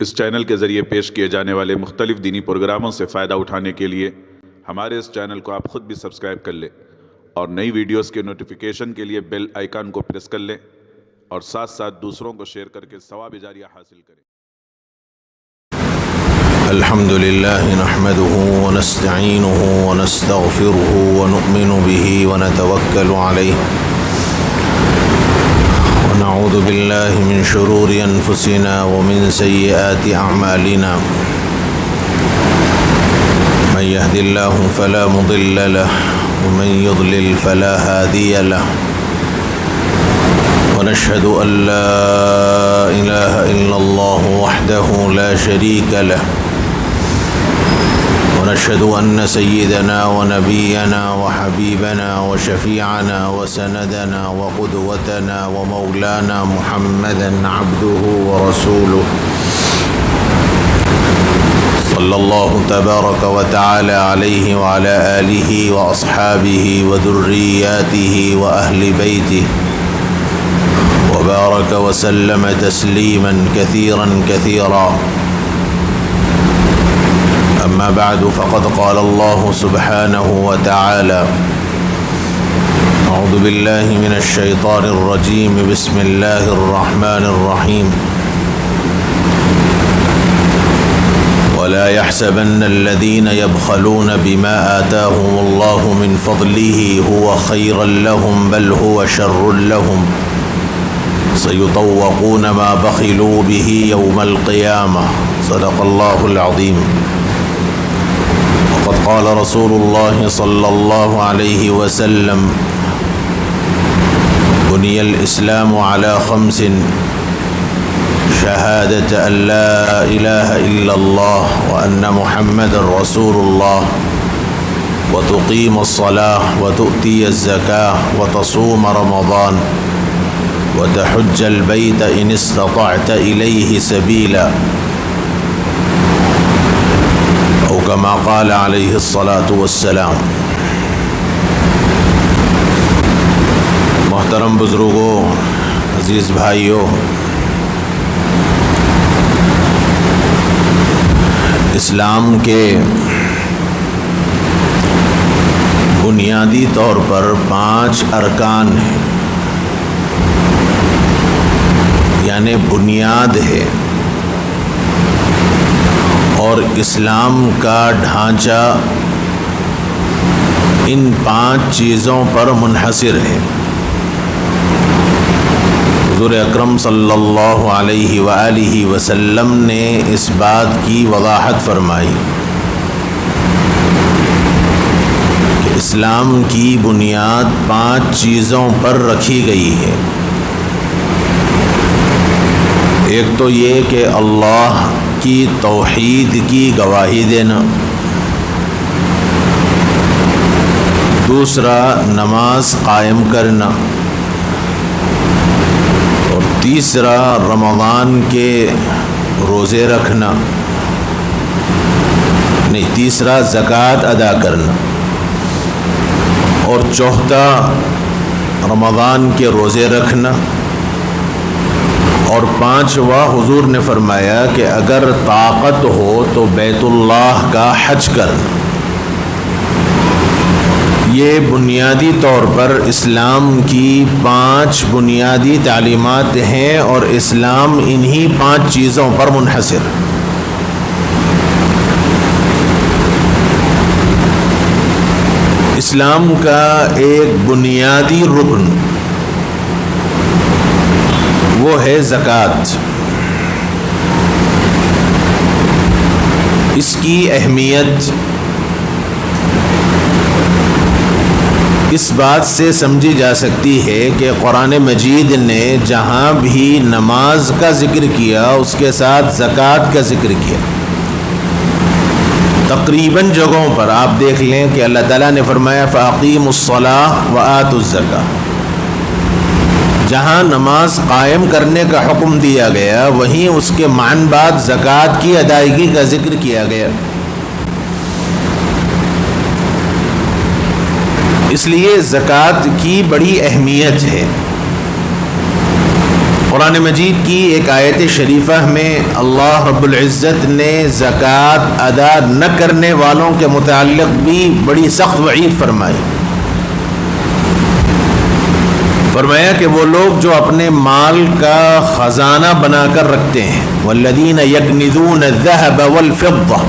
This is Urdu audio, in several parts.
اس چینل کے ذریعے پیش کیے جانے والے مختلف دینی پروگراموں سے فائدہ اٹھانے کے لیے ہمارے اس چینل کو آپ خود بھی سبسکرائب کر لیں اور نئی ویڈیوز کے نوٹیفیکیشن کے لیے بیل آئیکن کو پریس کر لیں اور ساتھ ساتھ دوسروں کو شیئر کر کے ثواب جاریہ حاصل کریں۔ الحمد لله نحمده ونستعينه ونستغفره ونؤمن به ونتوكل عليه ونعوذ بالله من شرور أنفسنا ومن سيئات أعمالنا من يهد الله فلا مضل له ومن يضلل فلا هادي له ونشهد أن لا إله إلا الله وحده لا شريك له ونشهد أن سيدنا ونبينا وحبيبنا وشفيعنا وسندنا وقدوتنا ومولانا محمدا عبده ورسوله صلى الله تبارك وتعالى عليه وعلى آله وأصحابه وذرياته وأهل بيته وبارك وسلم تسليما كثيرا كثيرا. أما بعد فقد قال الله سبحانه وتعالى: أعوذ بالله من الشيطان الرجيم بسم الله الرحمن الرحيم ولا يحسبن الذين يبخلون بما آتاهم الله من فضله هو خيرا لهم بل هو شر لهم سيطوقون ما بخلوا به يوم القيامة. صدق الله العظيم. وقد قال رسول الله صلى الله عليه وسلم: بني الإسلام على 5: شهادة أن لا إله إلا الله وأن محمد رسول الله وتقيم الصلاة وتؤتي الزكاة وتصوم رمضان وتحج البيت إن استطعت إليه سبيلا أو كما قال عليه الصلاة والسلام. محترم بزرگوں، عزیز بھائیوں، اسلام کے بنیادی طور پر 5 ارکان ہیں، یعنی بنیاد ہے، اور اسلام کا ڈھانچہ ان 5 چیزوں پر منحصر ہے۔ حضور اکرم صلی اللہ علیہ وآلہ وسلم نے اس بات کی وضاحت فرمائی کہ اسلام کی بنیاد 5 چیزوں پر رکھی گئی ہے۔ ایک تو یہ کہ اللہ کی توحید کی گواہی دینا، دوسرا نماز قائم کرنا، اور تیسرا رمضان کے روزے رکھنا، تیسرا زکوٰۃ ادا کرنا، اور چوتھا رمضان کے روزے رکھنا، اور 5واں حضور نے فرمایا کہ اگر طاقت ہو تو بیت اللہ کا حج کرنا۔ یہ بنیادی طور پر اسلام کی 5 بنیادی تعلیمات ہیں، اور اسلام انہی 5 چیزوں پر منحصر۔ اسلام کا ایک بنیادی رکن وہ ہے زکوٰۃ۔ اس کی اہمیت اس بات سے سمجھی جا سکتی ہے کہ قرآن مجید نے جہاں بھی نماز کا ذکر کیا اس کے ساتھ زکوٰۃ کا ذکر کیا۔ تقریباً جگہوں پر آپ دیکھ لیں کہ اللہ تعالیٰ نے فرمایا فَأَقِيمُوا الصَّلَاةَ وَآتُوا الزَّكَاةَ۔ جہاں نماز قائم کرنے کا حکم دیا گیا وہیں اس کے معنی بعد زکوٰۃ کی ادائیگی کا ذکر کیا گیا۔ اس لیے زکوٰۃ کی بڑی اہمیت ہے۔ قرآن مجید کی ایک آیت شریفہ میں اللہ رب العزت نے زکوٰۃ ادا نہ کرنے والوں کے متعلق بھی بڑی سخت وعید فرمائی. فرمایا کہ وہ لوگ جو اپنے مال کا خزانہ بنا کر رکھتے ہیں، والذین یکنزون الذہب والفضہ،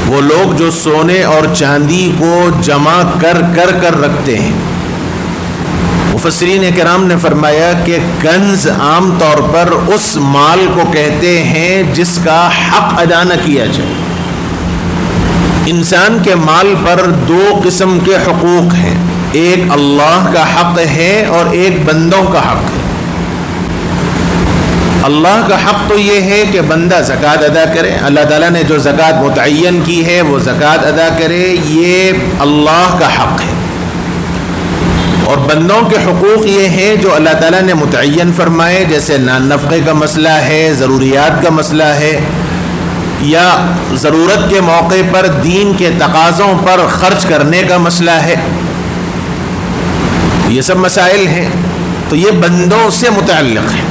وہ لوگ جو سونے اور چاندی کو جمع کر رکھتے ہیں. مفسرین کرام نے فرمایا کہ کنز عام طور پر اس مال کو کہتے ہیں جس کا حق ادا نہ کیا جائے. انسان کے مال پر دو قسم کے حقوق ہیں، ایک اللہ کا حق ہے اور ایک بندوں کا حق ہے. اللہ کا حق تو یہ ہے کہ بندہ زکوٰۃ ادا کرے، اللہ تعالیٰ نے جو زکوٰۃ متعین کی ہے وہ زکوٰۃ ادا کرے، یہ اللہ کا حق ہے. اور بندوں کے حقوق یہ ہیں جو اللہ تعالیٰ نے متعین فرمائے، جیسے نان نفقے کا مسئلہ ہے، ضروریات کا مسئلہ ہے، یا ضرورت کے موقع پر دین کے تقاضوں پر خرچ کرنے کا مسئلہ ہے. یہ سب مسائل ہیں تو یہ بندوں سے متعلق ہے.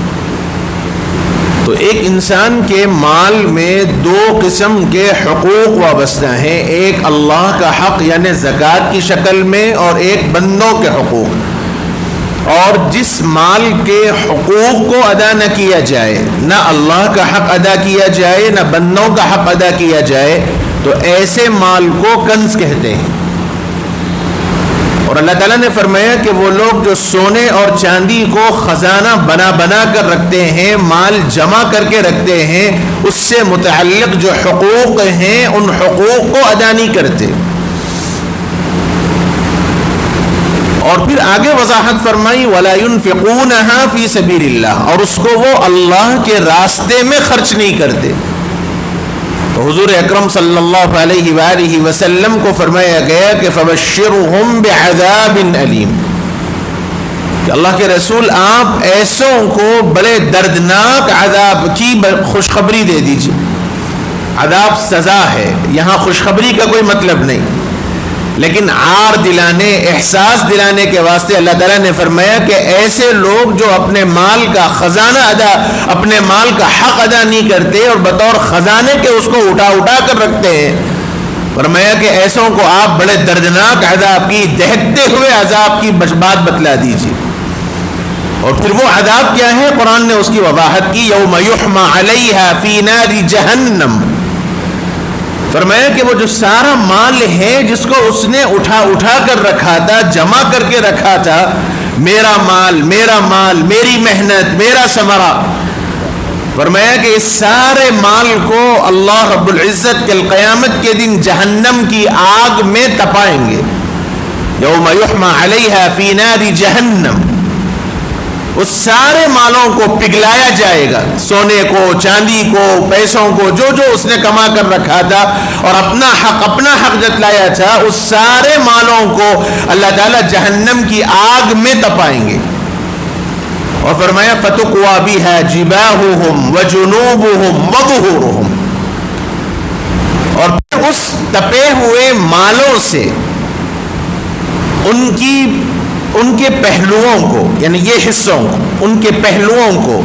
تو ایک انسان کے مال میں دو قسم کے حقوق وابستہ ہیں، ایک اللہ کا حق یعنی زکوٰۃ کی شکل میں، اور ایک بندوں کے حقوق. اور جس مال کے حقوق کو ادا نہ کیا جائے، نہ اللہ کا حق ادا کیا جائے نہ بندوں کا حق ادا کیا جائے، تو ایسے مال کو کنز کہتے ہیں. اور اللہ تعالیٰ نے فرمایا کہ وہ لوگ جو سونے اور چاندی کو خزانہ بنا کر رکھتے ہیں، مال جمع کر کے رکھتے ہیں، اس سے متعلق جو حقوق ہیں ان حقوق کو ادا نہیں کرتے. اور پھر آگے وضاحت فرمائی وَلَا يُنْفِقُونَهَا فِي سَبِيلِ اللَّهِ، اور اس کو وہ اللہ کے راستے میں خرچ نہیں کرتے. تو حضور اکرم صلی اللہ علیہ وآلہ وسلم کو فرمایا گیا کہ فَبَشِّرْهُمْ بِعَذَابٍ أَلِيمٍ، کہ اللہ کے رسول آپ ایسوں کو بڑے دردناک عذاب کی خوشخبری دے دیجیے. عذاب سزا ہے، یہاں خوشخبری کا کوئی مطلب نہیں، لیکن عار دلانے، احساس دلانے کے واسطے اللہ تعالیٰ نے فرمایا کہ ایسے لوگ جو اپنے مال کا خزانہ اپنے مال کا حق ادا نہیں کرتے اور بطور خزانے کے اس کو اٹھا کر رکھتے ہیں، فرمایا کہ ایسوں کو آپ بڑے دردناک عذاب کی، دہکتے ہوئے عذاب کی بات بتلا دیجیے. اور پھر وہ عذاب کیا ہے؟ قرآن نے اس کی وضاحت کی، یوم یحمى علیہا فی نار جہنم. فرمایا کہ وہ جو سارا مال ہے جس کو اس نے اٹھا کر رکھا تھا، جمع کر کے رکھا تھا، میرا مال، میری محنت، میرا ثمرہ، فرمایا کہ اس سارے مال کو اللہ رب العزت کل قیامت کے دن جہنم کی آگ میں تپائیں گے. یوم یحمى علیہا فی نار جہنم، اس سارے مالوں کو پگھلایا جائے گا، سونے کو، چاندی کو، پیسوں کو، جو اس نے کما کر رکھا تھا اور اپنا حق جتلایا تھا، اس سارے مالوں کو اللہ تعالیٰ جہنم کی آگ میں تپائیں گے. اور فرمایا فَتُقْوَى بِهَا جِبَاهُهُمْ وَجُنُوبُهُمْ وَظُهُورُهُمْ، اور پھر اس تپے ہوئے مالوں سے ان کے پہلوؤں کو، یعنی یہ حصوں کو، ان کے پہلوؤں کو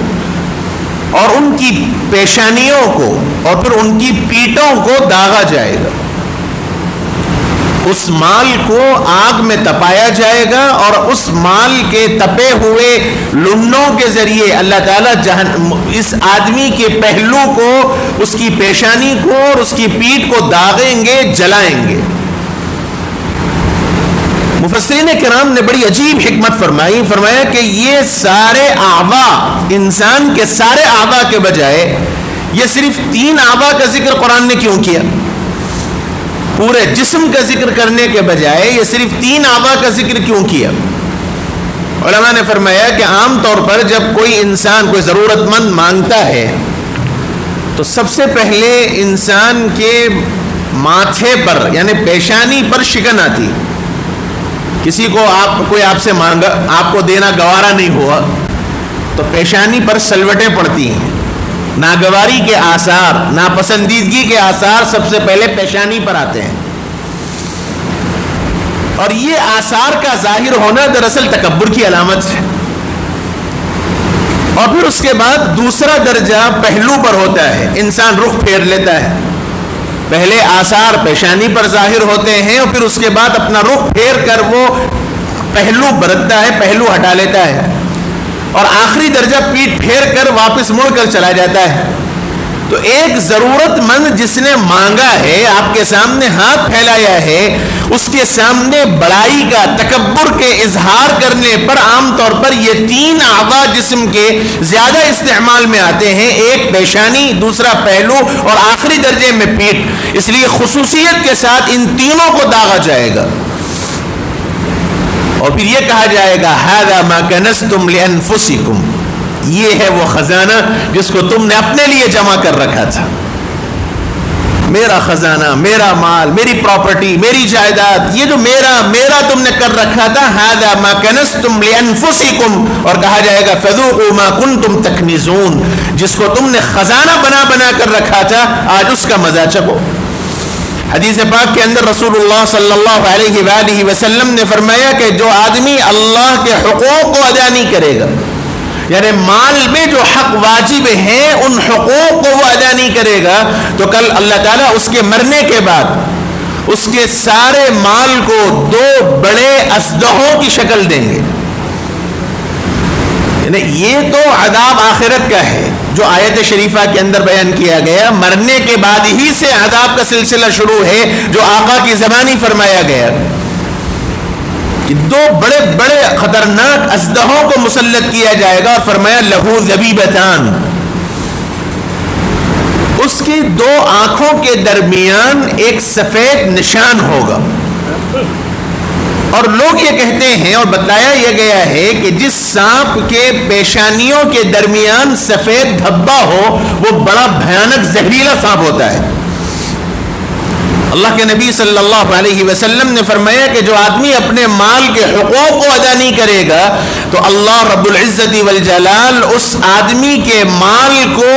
اور ان کی پیشانیوں کو اور پھر ان کی پیٹھوں کو داغا جائے گا. اس مال کو آگ میں تپایا جائے گا اور اس مال کے تپے ہوئے لنوں کے ذریعے اللہ تعالیٰ اس آدمی کے پہلو کو، اس کی پیشانی کو اور اس کی پیٹھ کو داغیں گے، جلائیں گے. مفسرین کرام نے بڑی عجیب حکمت فرمایا کہ یہ سارے اعضاء، انسان کے سارے اعضاء کے بجائے یہ صرف 3 اعضاء کا ذکر قرآن نے کیوں کیا؟ پورے جسم کا ذکر کرنے کے بجائے یہ صرف 3 اعضاء کا ذکر کیوں کیا؟ علماء نے فرمایا کہ عام طور پر جب کوئی انسان کوئی ضرورت مند مانگتا ہے تو سب سے پہلے انسان کے ماتھے پر یعنی پیشانی پر شکن آتی. کسی کو کوئی آپ سے مانگا، آپ کو دینا گوارا نہیں ہوا تو پیشانی پر سلوٹیں پڑتی ہیں. ناگواری کے آثار، ناپسندیدگی کے آثار سب سے پہلے پیشانی پر آتے ہیں. اور یہ آثار کا ظاہر ہونا دراصل تکبر کی علامت ہے. اور پھر اس کے بعد دوسرا درجہ پہلو پر ہوتا ہے، انسان رخ پھیر لیتا ہے، پہلے آثار پیشانی پر ظاہر ہوتے ہیں اور پھر اس کے بعد اپنا رخ پھیر کر وہ پہلو برتتا ہے، پہلو ہٹا لیتا ہے، اور آخری درجہ پیٹ پھیر کر واپس مڑ کر چلا جاتا ہے۔ تو ایک ضرورت مند جس نے مانگا ہے، آپ کے سامنے ہاتھ پھیلایا ہے، اس کے سامنے بڑائی کا، تکبر کے اظہار کرنے پر عام طور پر یہ تین اعضاء جسم کے زیادہ استعمال میں آتے ہیں، ایک پیشانی، دوسرا پہلو اور آخری درجے میں پیٹھ۔ اس لیے خصوصیت کے ساتھ ان تینوں کو داغا جائے گا اور پھر یہ کہا جائے گا ھذا ما کنزتم لانفسکم، یہ ہے وہ خزانہ جس کو تم نے اپنے لیے جمع کر رکھا تھا، میرا خزانہ، میرا مال، میری پراپرٹی، میری جائیداد، یہ جو میرا تم نے کر رکھا تھا، ھذا ما کنزتم لانفسکم، اور کہا جائے گا فذوقوا ما کنتم تکنزون، جس کو تم نے خزانہ بنا بنا کر رکھا تھا آج اس کا مزہ چکھو۔ حدیث پاک کے اندر رسول اللہ صلی اللہ علیہ وآلہ وسلم نے فرمایا کہ جو آدمی اللہ کے حقوق کو ادا نہیں کرے گا، یعنی مال میں جو حق واجب ہیں ان حقوق کو وہ ادا نہیں کرے گا، تو کل اللہ تعالیٰ اس کے مرنے کے بعد اس کے سارے مال کو دو بڑے اژدہوں کی شکل دیں گے۔ یعنی یہ تو عذاب آخرت کا ہے جو آیت شریفہ کے اندر بیان کیا گیا، مرنے کے بعد ہی سے عذاب کا سلسلہ شروع ہے جو آقا کی زبانی فرمایا گیا کہ دو بڑے بڑے خطرناک اژدہوں کو مسلط کیا جائے گا، اور فرمایا لہو ذبیبتان، اس کی دو آنکھوں کے درمیان ایک سفید نشان ہوگا، اور لوگ یہ کہتے ہیں اور بتایا یہ گیا ہے کہ جس سانپ کے پیشانیوں کے درمیان سفید دھبا ہو وہ بڑا بھیانک زہریلا سانپ ہوتا ہے۔ اللہ کے نبی صلی اللہ علیہ وسلم نے فرمایا کہ جو آدمی اپنے مال کے حقوق کو ادا نہیں کرے گا تو اللہ رب العزت والجلال اس آدمی کے مال کو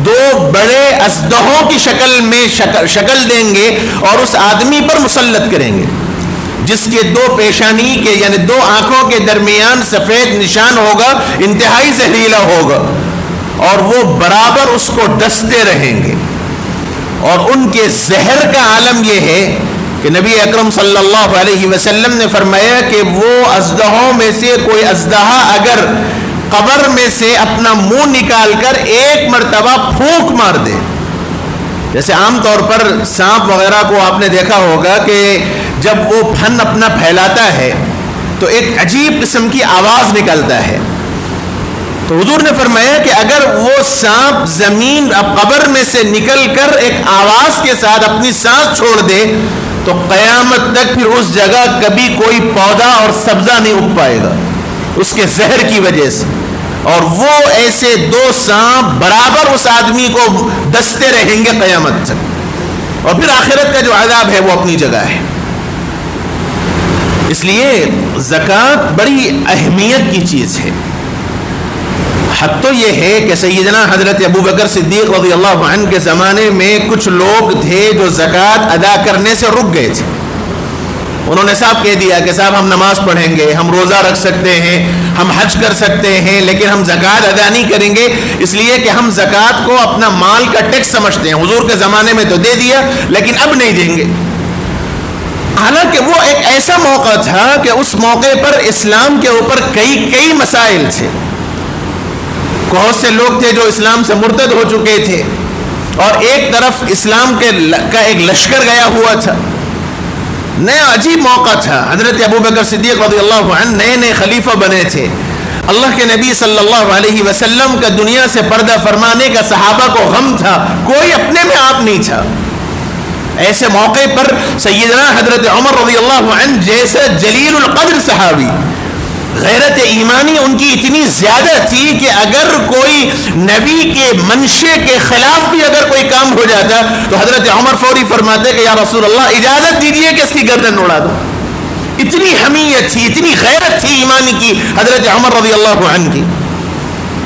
دو بڑے اژدہوں کی شکل میں شکل دیں گے اور اس آدمی پر مسلط کریں گے، جس کے دو پیشانی کے یعنی دو آنکھوں کے درمیان سفید نشان ہوگا، انتہائی زہریلا ہوگا، اور وہ برابر اس کو ڈستے رہیں گے۔ اور ان کے زہر کا عالم یہ ہے کہ نبی اکرم صلی اللہ علیہ وسلم نے فرمایا کہ وہ اژدہوں میں سے کوئی اژدہا اگر قبر میں سے اپنا منہ نکال کر ایک مرتبہ پھونک مار دے، جیسے عام طور پر سانپ وغیرہ کو آپ نے دیکھا ہوگا کہ جب وہ پھن اپنا پھیلاتا ہے تو ایک عجیب قسم کی آواز نکلتا ہے، تو حضور نے فرمایا کہ اگر وہ سانپ زمین قبر میں سے نکل کر ایک آواز کے ساتھ اپنی سانس چھوڑ دے تو قیامت تک پھر اس جگہ کبھی کوئی پودا اور سبزہ نہیں اگ پائے گا اس کے زہر کی وجہ سے، اور وہ ایسے دو سانپ برابر اس آدمی کو دستے رہیں گے قیامت تک۔ اور پھر آخرت کا جو عذاب ہے وہ اپنی جگہ ہے۔ اس لیے زکوٰۃ بڑی اہمیت کی چیز ہے۔ حد تو یہ ہے کہ سیدنا حضرت ابوبکر صدیق رضی اللہ عنہ کے زمانے میں کچھ لوگ تھے جو زکوٰۃ ادا کرنے سے رک گئے تھے، انہوں نے صاحب کہہ دیا کہ صاحب ہم نماز پڑھیں گے، ہم روزہ رکھ سکتے ہیں، ہم حج کر سکتے ہیں، لیکن ہم زکوٰۃ ادا نہیں کریں گے، اس لیے کہ ہم زکوٰۃ کو اپنا مال کا ٹیکس سمجھتے ہیں، حضور کے زمانے میں تو دے دیا لیکن اب نہیں دیں گے۔ حالانکہ وہ ایک ایسا موقع تھا کہ اس موقع پر اسلام کے اوپر کئی مسائل تھے، بہت سے لوگ تھے جو اسلام سے مرتد ہو چکے تھے، اور ایک طرف اسلام کا ایک لشکر گیا ہوا تھا، نیا عجیب موقع تھا۔ حضرت ابوبکر صدیق رضی اللہ عنہ نئے خلیفہ بنے تھے، اللہ کے نبی صلی اللہ علیہ وسلم کا دنیا سے پردہ فرمانے کا صحابہ کو غم تھا، کوئی اپنے میں آپ نہیں تھا۔ ایسے موقع پر سیدنا حضرت عمر رضی اللہ عنہ جیسے جلیل القدر صحابی، غیرت ایمانی ان کی اتنی زیادہ تھی کہ اگر کوئی نبی کے منشے کے خلاف بھی اگر کوئی کام ہو جاتا تو حضرت عمر فوری فرماتے کہ یا رسول اللہ اجازت دیجیے کہ اس کی گردن اڑا دو۔ اتنی حمیت تھی، اتنی غیرت تھی ایمان کی حضرت عمر رضی اللہ عنہ کی،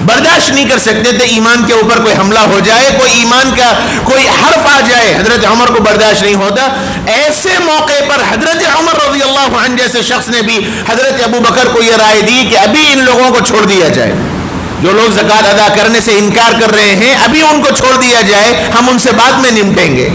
برداشت نہیں کر سکتے تھے ایمان کے اوپر کوئی حملہ ہو جائے، کوئی ایمان کا کوئی حرف آ جائے، حضرت عمر کو برداشت نہیں ہوتا۔ ایسے موقع پر حضرت عمر رضی اللہ عنہ جیسے شخص نے بھی حضرت ابو بکر کو یہ رائے دی کہ ابھی ان لوگوں کو چھوڑ دیا جائے، جو لوگ زکات ادا کرنے سے انکار کر رہے ہیں ابھی ان کو چھوڑ دیا جائے، ہم ان سے بعد میں نمٹیں گے.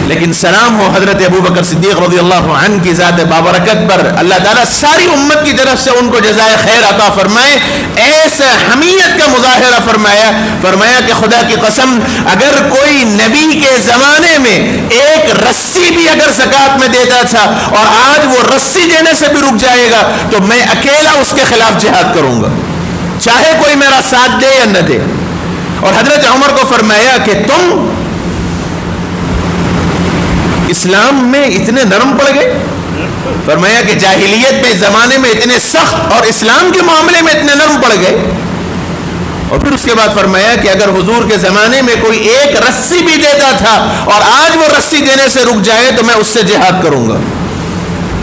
لیکن سلام ہو حضرت ابو بکر صدیق رضی اللہ عنہ کی ذات بابرکت پر، اللہ تعالیٰ ساری امت کی طرف سے ان کو جزائے خیر عطا فرمائے. ایسا حمیت کا مظاہرہ فرمایا کہ خدا کی قسم اگر کوئی نبی کے زمانے میں ایک رسی بھی اگر زکات میں دیتا تھا اور آج وہ رسی دینے سے بھی رک جائے گا تو میں اکیلا اس کے خلاف جہاد کروں گا، چاہے کوئی میرا ساتھ دے یا نہ دے. اور حضرت عمر کو فرمایا کہ تم اسلام میں اتنے نرم پڑ گئے. فرمایا کہ جاہلیت میں زمانے میں اتنے سخت اور اسلام کے معاملے میں اتنے نرم پڑ گئے. اور پھر اس کے بعد فرمایا کہ اگر حضور کے زمانے میں کوئی ایک رسی بھی دیتا تھا اور آج وہ رسی دینے سے رک جائے تو میں اس سے جہاد کروں گا.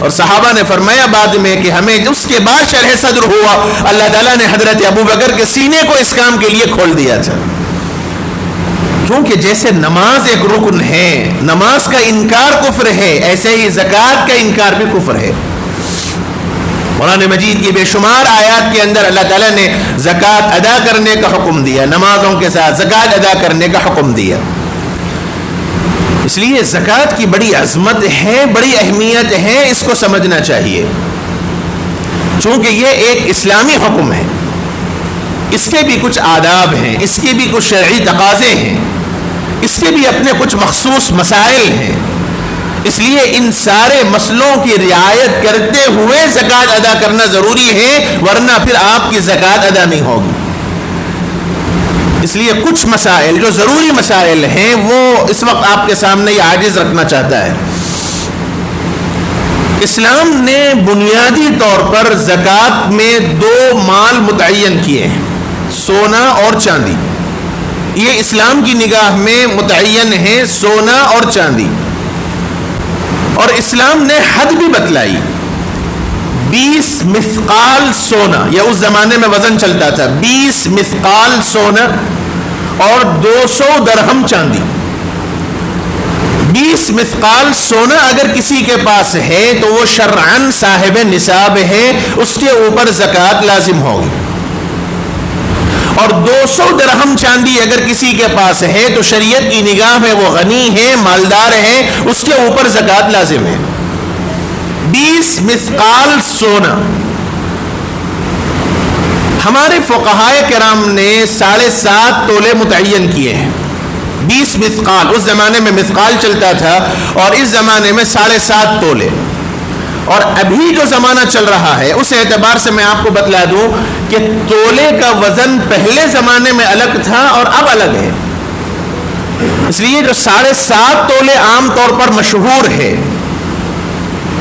اور صحابہ نے فرمایا بعد میں کہ ہمیں اس کے بعد شرح صدر ہوا، اللہ تعالیٰ نے حضرت ابو بکر کے سینے کو اس کام کے لیے کھول دیا تھا. کیونکہ جیسے نماز ایک رکن ہے، نماز کا انکار کفر ہے، ایسے ہی زکوٰۃ کا انکار بھی کفر ہے. قرآن مجید کی بے شمار آیات کے اندر اللہ تعالیٰ نے زکوٰۃ ادا کرنے کا حکم دیا، نمازوں کے ساتھ زکوٰۃ ادا کرنے کا حکم دیا. اس لیے زکوٰۃ کی بڑی عظمت ہے، بڑی اہمیت ہے، اس کو سمجھنا چاہیے. چونکہ یہ ایک اسلامی حکم ہے، اس کے بھی کچھ آداب ہیں، اس کے بھی کچھ شرعی تقاضے ہیں، اس کے بھی اپنے کچھ مخصوص مسائل ہیں. اس لیے ان سارے مسئلوں کی رعایت کرتے ہوئے زکوٰۃ ادا کرنا ضروری ہے، ورنہ پھر آپ کی زکوٰۃ ادا نہیں ہوگی. اس لیے کچھ مسائل جو ضروری مسائل ہیں وہ اس وقت آپ کے سامنے یہ عاجز رکھنا چاہتا ہے. اسلام نے بنیادی طور پر زکوٰۃ میں دو مال متعین کیے ہیں، سونا اور چاندی. یہ اسلام کی نگاہ میں متعین ہے، سونا اور چاندی. اور اسلام نے حد بھی بتلائی، 20 مثقال سونا، یہ اس زمانے میں وزن چلتا تھا، 20 مثقال سونا اور 200 درہم چاندی. 20 مثقال سونا اگر کسی کے پاس ہے تو وہ شرعاً صاحب نصاب ہے، اس کے اوپر زکوٰۃ لازم ہوگی. اور 200 درہم چاندی اگر کسی کے پاس ہے تو شریعت کی نگاہ میں وہ غنی ہے، مالدار ہے، اس کے اوپر زکوٰۃ لازم ہے. 20 مثقال سونا. ہمارے فقہائے کرام نے 7.5 تولے متعین کیے ہیں. 20 مثقال، اس زمانے میں مثقال چلتا تھا اور اس زمانے میں 7.5 تولے. اور ابھی جو زمانہ چل رہا ہے اس اعتبار سے میں آپ کو بتلا دوں کہ تولے کا وزن پہلے زمانے میں الگ تھا اور اب الگ ہے. اس لیے جو 7.5 تولے عام طور پر مشہور ہے،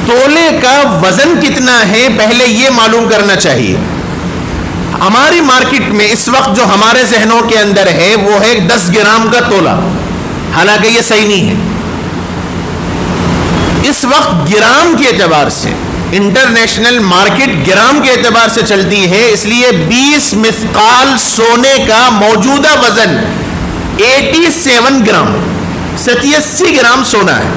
تولے کا وزن کتنا ہے پہلے یہ معلوم کرنا چاہیے. ہماری مارکیٹ میں اس وقت جو ہمارے ذہنوں کے اندر ہے وہ ہے 10 گرام کا تولا، حالانکہ یہ صحیح نہیں ہے. اس وقت گرام کے اعتبار سے انٹرنیشنل مارکیٹ گرام کے اعتبار سے چلتی ہے. اس لیے 20 مثقال سونے کا موجودہ وزن 87 گرام، 87 گرام سونا ہے.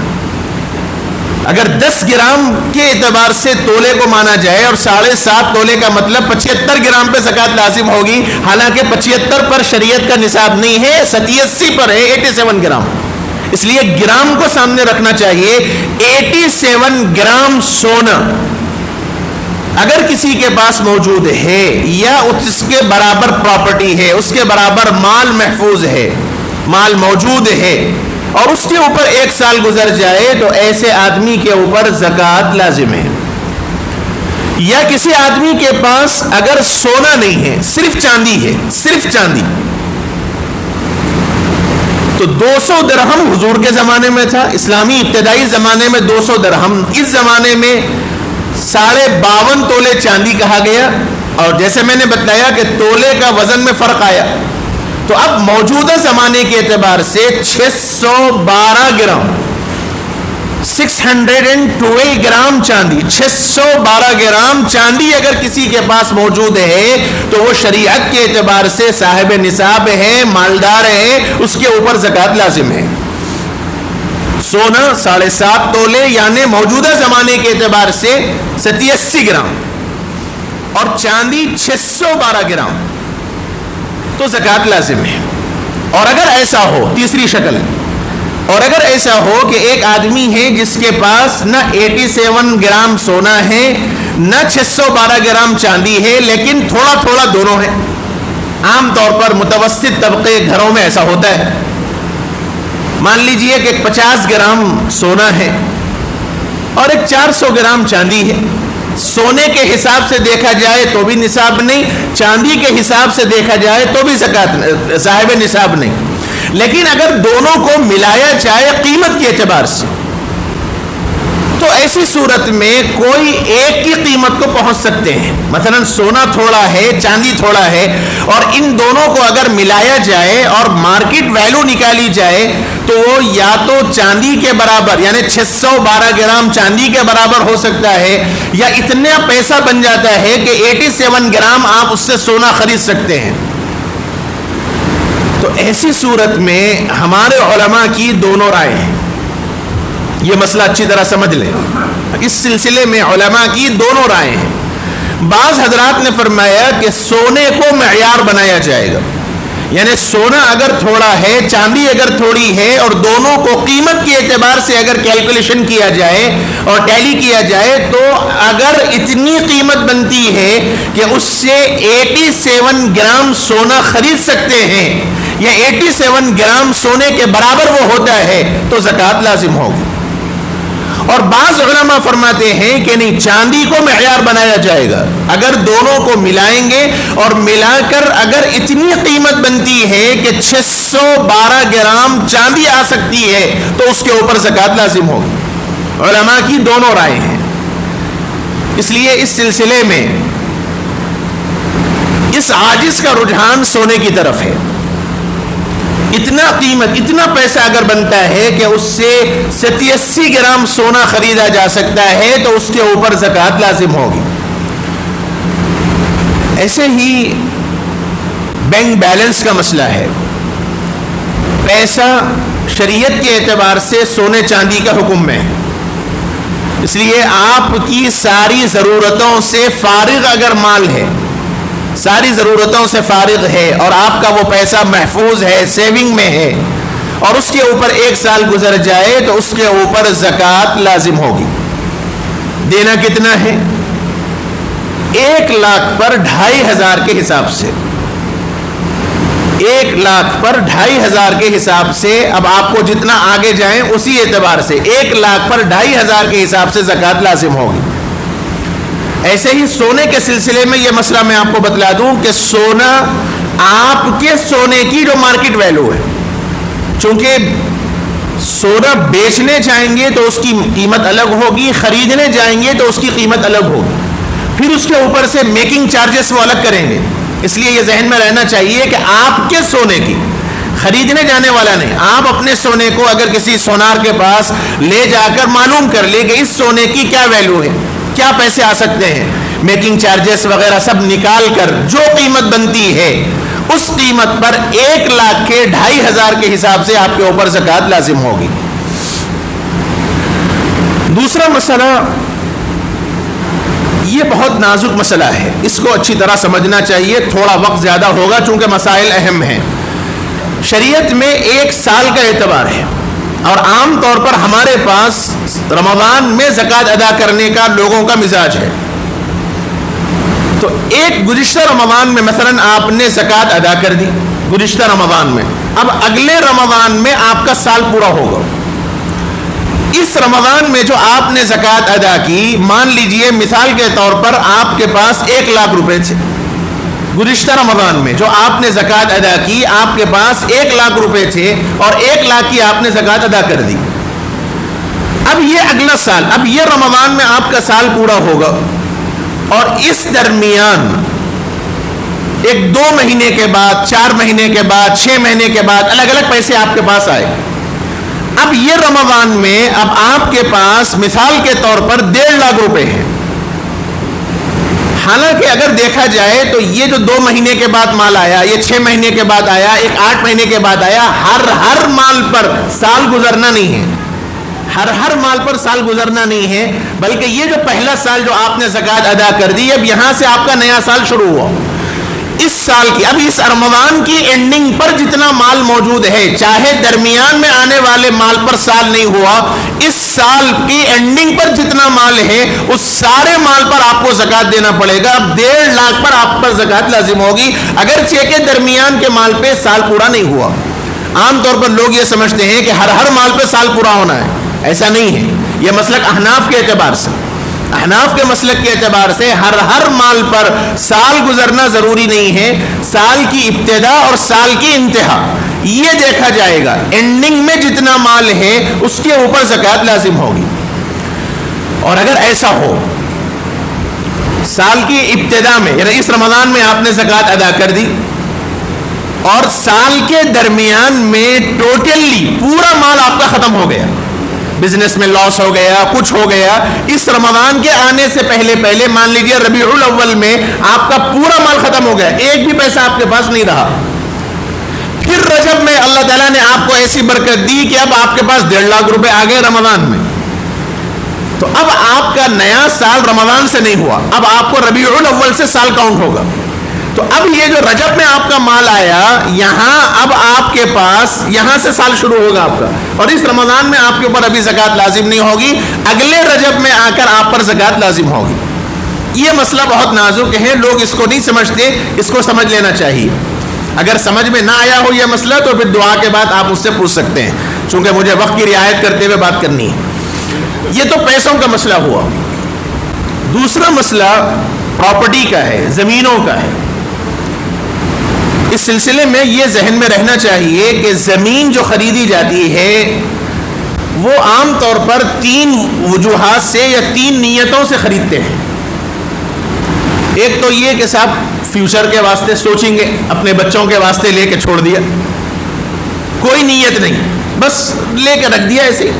اگر 10 گرام کے اعتبار سے تولے کو مانا جائے اور 7.5 تولے کا مطلب 75 گرام پہ زکوٰۃ لازم ہوگی، حالانکہ 75 پر شریعت کا نصاب نہیں ہے، 87 پر ہے، 87 گرام. اس لیے گرام کو سامنے رکھنا چاہیے. 87 گرام سونا اگر کسی کے پاس موجود ہے یا اس کے برابر پراپرٹی ہے، اس کے برابر مال محفوظ ہے، مال موجود ہے، اور اس کے اوپر 1 سال گزر جائے تو ایسے آدمی کے اوپر زکوٰۃ لازم ہے. یا کسی آدمی کے پاس اگر سونا نہیں ہے، صرف چاندی ہے، صرف چاندی، تو 200 درہم حضور کے زمانے میں تھا، اسلامی ابتدائی زمانے میں 200 درہم، اس زمانے میں 52.5 تولے چاندی کہا گیا. اور جیسے میں نے بتایا کہ تولے کا وزن میں فرق آیا، تو اب موجودہ زمانے کے اعتبار سے 612 گرام، 612 گرام چاندی، 612 گرام چاندی اگر کسی کے پاس موجود ہے تو وہ شریعت کے اعتبار سے صاحب نصاب ہے، مالدار ہے، اس کے اوپر زکوٰۃ لازم ہے. سونا 7.5 تولے یعنی موجودہ زمانے کے اعتبار سے 87 گرام، اور چاندی 612 گرام تو زکوٰۃ لازم ہے. اور اگر ایسا ہو، تیسری شکل، اور اگر ایسا ہو کہ ایک آدمی ہے جس کے پاس نہ 87 گرام سونا ہے نہ 612 گرام چاندی ہے، لیکن تھوڑا تھوڑا دونوں ہے. عام طور پر متوسط طبقے گھروں میں ایسا ہوتا ہے. مان لیجئے کہ 50 گرام سونا ہے اور ایک 400 گرام چاندی ہے. سونے کے حساب سے دیکھا جائے تو بھی نصاب نہیں، چاندی کے حساب سے دیکھا جائے تو بھی زکوٰۃ صاحب نصاب نہیں. لیکن اگر دونوں کو ملایا جائے قیمت کے اعتبار سے تو ایسی صورت میں کوئی ایک کی قیمت کو پہنچ سکتے ہیں. مثلا سونا تھوڑا ہے، چاندی تھوڑا ہے، اور ان دونوں کو اگر ملایا جائے اور مارکیٹ ویلو نکالی جائے تو وہ یا تو چاندی کے برابر یعنی 612 گرام چاندی کے برابر ہو سکتا ہے، یا اتنا پیسہ بن جاتا ہے کہ 87 گرام آپ اس سے سونا خرید سکتے ہیں. تو ایسی صورت میں ہمارے علماء کی دونوں رائے ہیں. یہ مسئلہ اچھی طرح سمجھ لیں. اس سلسلے میں علماء کی دونوں رائے ہیں. بعض حضرات نے فرمایا کہ سونے کو معیار بنایا جائے گا، یعنی سونا اگر تھوڑا ہے، چاندی اگر تھوڑی ہے، اور دونوں کو قیمت کے اعتبار سے اگر کیلکولیشن کیا جائے اور ٹیلی کیا جائے تو اگر اتنی قیمت بنتی ہے کہ اس سے 87 گرام سونا خرید سکتے ہیں یا 87 گرام سونے کے برابر وہ ہوتا ہے تو زکوٰۃ لازم ہوگی. اور بعض علماء فرماتے ہیں کہ نہیں، چاندی کو معیار بنایا جائے گا. اگر دونوں کو ملائیں گے اور ملا کر اگر اتنی قیمت بنتی ہے کہ 612 گرام چاندی آ سکتی ہے تو اس کے اوپر زکوٰۃ لازم ہوگی. علماء کی دونوں رائے ہیں. اس لیے اس سلسلے میں اس عاجز کا رجحان سونے کی طرف ہے. اتنا قیمت، اتنا پیسہ اگر بنتا ہے کہ اس سے 87 گرام سونا خریدا جا سکتا ہے تو اس کے اوپر زکوٰۃ لازم ہوگی. ایسے ہی بینک بیلنس کا مسئلہ ہے. پیسہ شریعت کے اعتبار سے سونے چاندی کا حکم میں ہے، اس لیے آپ کی ساری ضرورتوں سے فارغ اگر مال ہے، ساری ضرورتوں سے فارغ ہے اور آپ کا وہ پیسہ محفوظ ہے، سیونگ میں ہے، اور اس کے اوپر 1 سال گزر جائے تو اس کے اوپر زکوٰۃ لازم ہوگی. دینا کتنا ہے؟ 1 لاکھ پر 2500 کے حساب سے. 1 لاکھ پر 2500 کے حساب سے. اب آپ کو جتنا آگے جائیں اسی اعتبار سے 1 لاکھ پر 2500 کے حساب سے زکوٰۃ لازم ہوگی. ایسے ہی سونے کے سلسلے میں یہ مسئلہ میں آپ کو بتلا دوں کہ سونا، آپ کے سونے کی جو مارکیٹ ویلو ہے، چونکہ سونا بیچنے جائیں گے تو اس کی قیمت الگ ہوگی، خریدنے جائیں گے تو اس کی قیمت الگ ہوگی، پھر اس کے اوپر سے میکنگ چارجز وہ الگ کریں گے. اس لیے یہ ذہن میں رہنا چاہیے کہ آپ کے سونے کی، خریدنے جانے والا نہیں، آپ اپنے سونے کو اگر کسی سونار کے پاس لے جا کر معلوم کر لے کہ اس سونے کی کیا ویلو ہے، کیا پیسے آ سکتے ہیں، میکنگ چارجز وغیرہ سب نکال کر جو قیمت بنتی ہے اس قیمت پر 1 لاکھ کے 2500 کے حساب سے آپ کے اوپر زکوٰۃ لازم ہوگی. دوسرا مسئلہ، یہ بہت نازک مسئلہ ہے، اس کو اچھی طرح سمجھنا چاہیے. تھوڑا وقت زیادہ ہوگا چونکہ مسائل اہم ہیں. شریعت میں 1 سال کا اعتبار ہے اور عام طور پر ہمارے پاس رمضان میں زکوٰۃ ادا کرنے کا لوگوں کا مزاج ہے. تو ایک گزشتہ رمضان میں مثلا آپ نے زکوٰۃ ادا کر دی گزشتہ رمضان میں، اب اگلے رمضان میں آپ کا سال پورا ہوگا. اس رمضان میں جو آپ نے زکوٰۃ ادا کی، مان لیجئے مثال کے طور پر آپ کے پاس 1 لاکھ روپے تھے. گزشتہ رمضان میں جو آپ نے زکوٰۃ ادا کی، آپ کے پاس 1 لاکھ روپے تھے اور 1 لاکھ کی آپ نے زکوٰۃ ادا کر دی. اب یہ اگلا سال، اب یہ رمضان میں آپ کا سال پورا ہوگا اور اس درمیان 1-2 مہینے کے بعد، 4 مہینے کے بعد، 6 مہینے کے بعد الگ الگ پیسے آپ کے پاس آئے. اب یہ رمضان میں اب آپ کے پاس مثال کے طور پر 1.5 لاکھ روپے ہیں. حالانکہ اگر دیکھا جائے تو یہ جو 2 مہینے کے بعد مال آیا، یہ 6 مہینے کے بعد آیا، ایک 8 مہینے کے بعد آیا، ہر مال پر سال گزرنا نہیں ہے. ہر مال پر سال گزرنا نہیں ہے، بلکہ یہ جو پہلا سال جو آپ نے زکوٰۃ ادا کر دی، اب یہاں سے آپ کا نیا سال شروع ہوا، اس سال کی، اب اس رمضان کی اینڈنگ پر جتنا مال موجود ہے، چاہے درمیان میں آنے والے مال پر سال نہیں ہوا، اس سال کی اینڈنگ پر جتنا مال ہے اس سارے مال پر آپ کو زکوٰۃ دینا پڑے گا۔ اب 1.5 لاکھ پر آپ پر زکوٰۃ لازم ہوگی، اگرچہ کہ درمیان کے مال پہ سال پورا نہیں ہوا۔ عام طور پر لوگ یہ سمجھتے ہیں کہ ہر مال پہ سال پورا ہونا ہے، ایسا نہیں ہے۔ یہ مسلک احناف کے اعتبار سے، احناف کے مسلک کے اعتبار سے ہر مال پر سال گزرنا ضروری نہیں ہے، سال کی ابتدا اور سال کی انتہا یہ دیکھا جائے گا، اینڈنگ میں جتنا مال ہے اس کے اوپر زکوٰۃ لازم ہوگی۔ اور اگر ایسا ہو سال کی ابتدا میں، یعنی اس رمضان میں آپ نے زکوٰۃ ادا کر دی اور سال کے درمیان میں ٹوٹلی پورا مال آپ کا ختم ہو گیا، بزنس میں لاس ہو گیا، کچھ ہو گیا، اس رمضان کے آنے سے پہلے مان لیجیے ربیع الاول میں آپ کا پورا مال ختم ہو گیا، ایک بھی پیسہ آپ کے پاس نہیں رہا، پھر رجب میں اللہ تعالیٰ نے آپ کو ایسی برکت دی کہ اب آپ کے پاس 1.5 لاکھ روپے آ گئے رمضان میں، تو اب آپ کا نیا سال رمضان سے نہیں ہوا، اب آپ کو ربیع الاول سے سال کاؤنٹ ہوگا۔ تو اب یہ جو رجب میں آپ کا مال آیا، یہاں اب آپ کے پاس یہاں سے سال شروع ہوگا آپ کا، اور اس رمضان میں آپ کے اوپر ابھی زکوٰۃ لازم نہیں ہوگی، اگلے رجب میں آ کر آپ پر زکوٰۃ لازم ہوگی۔ یہ مسئلہ بہت نازک ہے، لوگ اس کو نہیں سمجھتے، اس کو سمجھ لینا چاہیے۔ اگر سمجھ میں نہ آیا ہو یہ مسئلہ تو پھر دعا کے بعد آپ مجھ سے پوچھ سکتے ہیں، چونکہ مجھے وقت کی رعایت کرتے ہوئے بات کرنی ہے۔ یہ تو پیسوں کا مسئلہ ہوا۔ دوسرا مسئلہ پراپرٹی کا ہے، زمینوں کا ہے۔ اس سلسلے میں یہ ذہن میں رہنا چاہیے کہ زمین جو خریدی جاتی ہے وہ عام طور پر 3 وجوہات سے یا 3 نیتوں سے خریدتے ہیں۔ ایک تو یہ کہ صاحب فیوچر کے واسطے سوچیں گے، اپنے بچوں کے واسطے لے کے چھوڑ دیا، کوئی نیت نہیں، بس لے کے رکھ دیا ایسے۔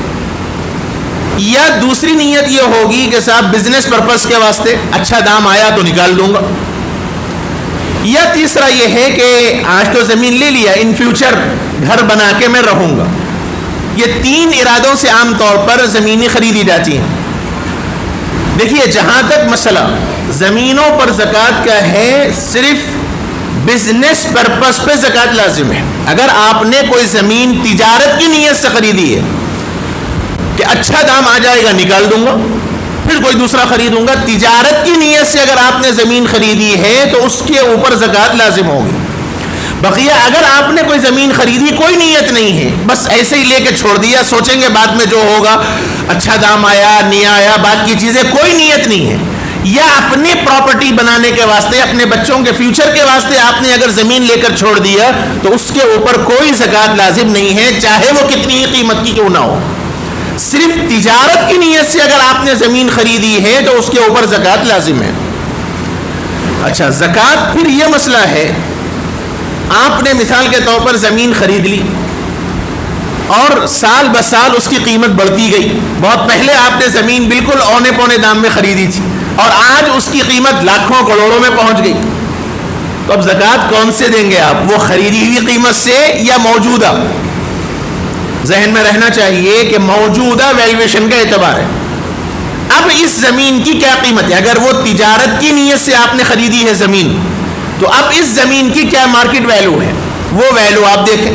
یا دوسری نیت یہ ہوگی کہ صاحب بزنس پرپس کے واسطے، اچھا دام آیا تو نکال دوں گا۔ یا تیسرا یہ ہے کہ آج تو زمین لے لیا، ان فیوچر گھر بنا کے میں رہوں گا۔ یہ 3 ارادوں سے عام طور پر زمینیں خریدی جاتی ہیں۔ دیکھیے جہاں تک مسئلہ زمینوں پر زکوٰۃ کا ہے، صرف بزنس پرپس پہ زکوٰۃ لازم ہے۔ اگر آپ نے کوئی زمین تجارت کی نیت سے خریدی ہے کہ اچھا دام آ جائے گا نکال دوں گا، پھر کوئی دوسرا خریدوں گا، تجارت کی نیت سے اگر آپ نے زمین خریدی ہے تو اس کے اوپر زکوٰۃ لازم ہوگی۔ بقیہ اگر آپ نے کوئی زمین خریدی، کوئی نیت نہیں ہے، بس ایسے ہی لے کے چھوڑ دیا، سوچیں گے بعد میں جو ہوگا، اچھا دام آیا نہیں آیا، بعد کی چیزیں، کوئی نیت نہیں ہے، یا اپنی پراپرٹی بنانے کے واسطے، اپنے بچوں کے فیوچر کے واسطے آپ نے اگر زمین لے کر چھوڑ دیا تو اس کے اوپر کوئی زکوٰۃ لازم نہیں ہے، چاہے وہ کتنی ہی قیمت کی کیوں نہ ہو۔ صرف تجارت کی نیت سے اگر آپ نے زمین خریدی ہے تو اس کے اوپر زکوٰۃ لازم ہے۔ اچھا زکوٰۃ پھر یہ مسئلہ ہے، آپ نے مثال کے طور پر زمین خرید لی اور سال بسال اس کی قیمت بڑھتی گئی، بہت پہلے آپ نے زمین بالکل اونے پونے دام میں خریدی تھی اور آج اس کی قیمت لاکھوں کروڑوں میں پہنچ گئی، تو اب زکوٰۃ کون سے دیں گے آپ؟ وہ خریدی ہوئی قیمت سے یا موجودہ؟ ذہن میں رہنا چاہیے کہ موجودہ ویلیویشن کا اعتبار ہے۔ اب اس زمین کی کیا قیمت ہے؟ اگر وہ تجارت کی نیت سے آپ نے خریدی ہے زمین، تو اب اس زمین کی کیا مارکیٹ ویلیو ہے، وہ ویلیو آپ دیکھیں،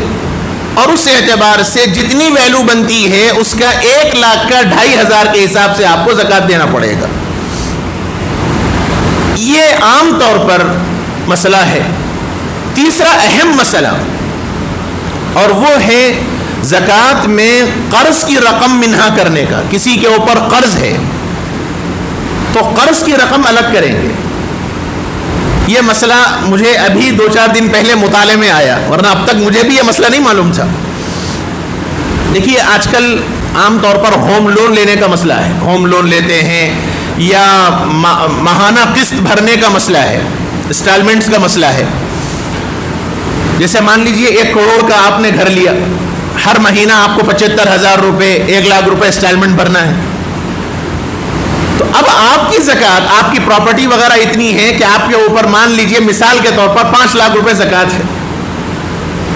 اور اس اعتبار سے جتنی ویلیو بنتی ہے اس کا 1 لاکھ کا 2500 کے حساب سے آپ کو زکوٰۃ دینا پڑے گا۔ یہ عام طور پر مسئلہ ہے۔ تیسرا اہم مسئلہ، اور وہ ہے زکوٰۃ میں قرض کی رقم منہا کرنے کا۔ کسی کے اوپر قرض ہے تو قرض کی رقم الگ کریں گے۔ یہ مسئلہ مجھے ابھی 2-4 دن پہلے مطالعے میں آیا، ورنہ اب تک مجھے بھی یہ مسئلہ نہیں معلوم تھا۔ دیکھیے آج کل عام طور پر ہوم لون لینے کا مسئلہ ہے، ہوم لون لیتے ہیں، یا ماہانہ قسط بھرنے کا مسئلہ ہے، انسٹالمنٹس کا مسئلہ ہے۔ جیسے مان لیجئے 1 کروڑ کا آپ نے گھر لیا، ہر مہینہ آپ کو 75,000 روپے 1 لاکھ روپے انسٹالمنٹ بھرنا ہے، تو اب آپ کی زکوٰۃ، آپ کی پراپرٹی وغیرہ اتنی ہے کہ آپ کے اوپر مان لیجئے مثال کے طور پر 5 لاکھ روپے زکوٰۃ ہے۔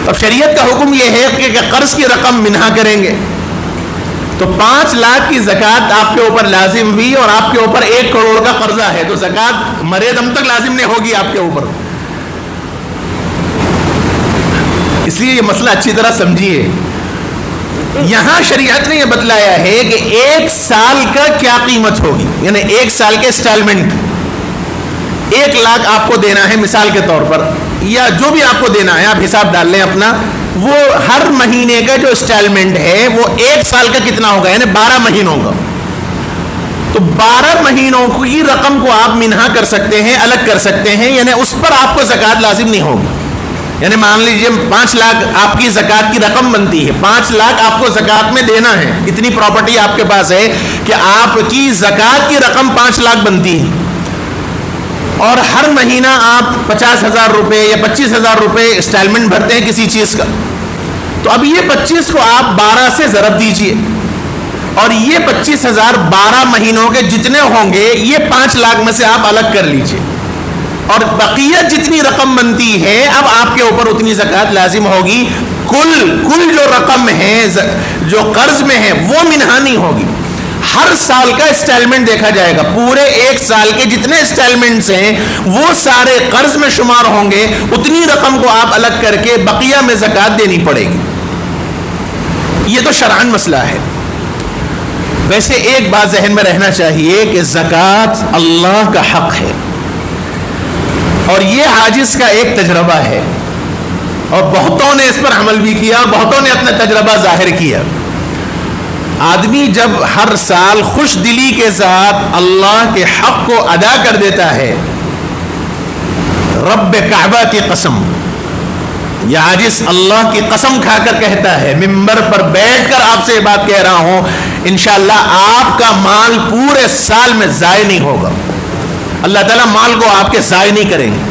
اب شریعت کا حکم یہ ہے کہ قرض کی رقم منہا کریں گے، تو 5 لاکھ کی زکات آپ کے اوپر لازم ہوئی اور آپ کے اوپر 1 کروڑ کا قرضہ ہے، تو زکات مرے دم تک لازم نہیں ہوگی آپ کے اوپر. اس لیے یہ مسئلہ اچھی طرح سمجھیے. یہاں شریعت نے یہ بتلایا ہے کہ 1 سال کا کیا قیمت ہوگی، یعنی 1 سال کے انسٹالمنٹ 1 لاکھ آپ کو دینا ہے مثال کے طور پر، یا جو بھی آپ کو دینا ہے آپ حساب ڈال لیں اپنا. وہ ہر مہینے کا جو انسٹالمنٹ ہے وہ 1 سال کا کتنا ہوگا، یعنی 12 مہینوں کا. تو 12 مہینوں کی رقم کو آپ منہا کر سکتے ہیں، الگ کر سکتے ہیں، یعنی اس پر آپ کو زکوٰۃ لازم نہیں ہوگی. یعنی مان لیجئے 5 لاکھ آپ کی زکوٰۃ کی رقم بنتی ہے، 5 لاکھ آپ کو زکوٰۃ میں دینا ہے. اتنی پراپرٹی آپ کے پاس ہے کہ آپ کی زکوٰۃ کی رقم 5 لاکھ بنتی ہے، اور ہر مہینہ آپ 50,000 روپے یا 25,000 روپے انسٹالمنٹ بھرتے ہیں کسی چیز کا. تو اب یہ 25 کو آپ 12 سے ضرب دیجئے، اور یہ 25,000 12 مہینوں کے جتنے ہوں گے یہ 5 لاکھ میں سے آپ الگ کر لیجئے، اور بقیہ جتنی رقم بنتی ہے اب آپ کے اوپر اتنی زکوٰۃ لازم ہوگی. کل جو رقم ہے جو قرض میں ہے وہ منہا نہیں ہوگی. ہر سال کا انسٹالمنٹ دیکھا جائے گا، پورے 1 سال کے جتنے انسٹالمنٹس ہیں وہ سارے قرض میں شمار ہوں گے. اتنی رقم کو آپ الگ کر کے بقیہ میں زکوٰۃ دینی پڑے گی. یہ تو شرعاً مسئلہ ہے. ویسے ایک بات ذہن میں رہنا چاہیے کہ زکوٰۃ اللہ کا حق ہے، اور یہ عاجز کا ایک تجربہ ہے، اور بہتوں نے اس پر عمل بھی کیا اور بہتوں نے اپنا تجربہ ظاہر کیا. آدمی جب ہر سال خوش دلی کے ساتھ اللہ کے حق کو ادا کر دیتا ہے، رب کعبہ کی قسم، یہ عاجز اللہ کی قسم کھا کر کہتا ہے، ممبر پر بیٹھ کر آپ سے یہ بات کہہ رہا ہوں، انشاءاللہ آپ کا مال پورے سال میں ضائع نہیں ہوگا. اللہ تعالیٰ مال کو آپ کے ضائع نہیں کریں گے.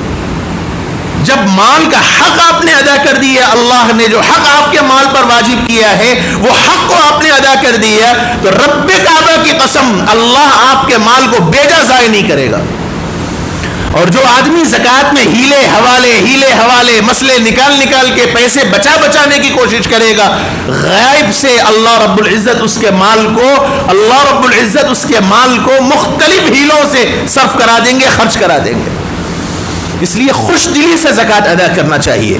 جب مال کا حق آپ نے ادا کر دیا، اللہ نے جو حق آپ کے مال پر واجب کیا ہے وہ حق کو آپ نے ادا کر دیا، تو رب کعبہ کی قسم اللہ آپ کے مال کو بیجا ضائع نہیں کرے گا. اور جو آدمی زکوٰۃ میں ہیلے حوالے مسئلے نکال کے پیسے بچانے کی کوشش کرے گا، غائب سے اللہ رب العزت اس کے مال کو مختلف ہیلوں سے صرف کرا دیں گے، خرچ کرا دیں گے. اس لیے خوش دلی سے زکوٰۃ ادا کرنا چاہیے،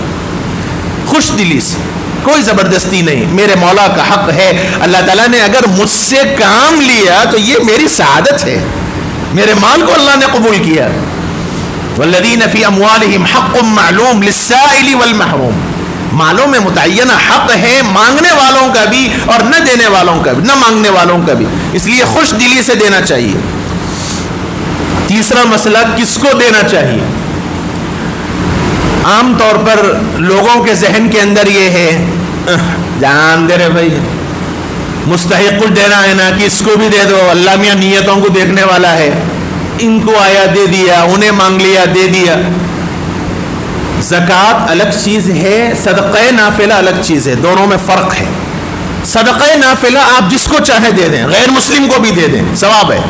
خوش دلی سے، کوئی زبردستی نہیں. میرے مولا کا حق ہے، اللہ تعالیٰ نے اگر مجھ سے کام لیا تو یہ میری سعادت ہے، میرے مال کو اللہ نے قبول کیا. والذین فی اموالہم حق معلوم للسائل والمحروم، مالوں میں متعینہ حق ہے، مانگنے والوں کا بھی اور نہ دینے والوں کا بھی، نہ مانگنے والوں کا بھی. اس لیے خوش دلی سے دینا چاہیے. تیسرا مسئلہ، کس کو دینا چاہیے؟ عام طور پر لوگوں کے ذہن کے اندر یہ ہے، جان دے رہے بھائی، مستحق کچھ دینا ہے نا، کہ اس کو بھی دے دو، اللہ میاں نیتوں کو دیکھنے والا ہے، ان کو آیا دے دیا، انہیں مانگ لیا دے دیا. زکوٰۃ الگ چیز ہے، صدقہ نافلہ الگ چیز ہے، دونوں میں فرق ہے. صدقہ نافلہ آپ جس کو چاہے دے دیں، غیر مسلم کو بھی دے دیں، ثواب ہے،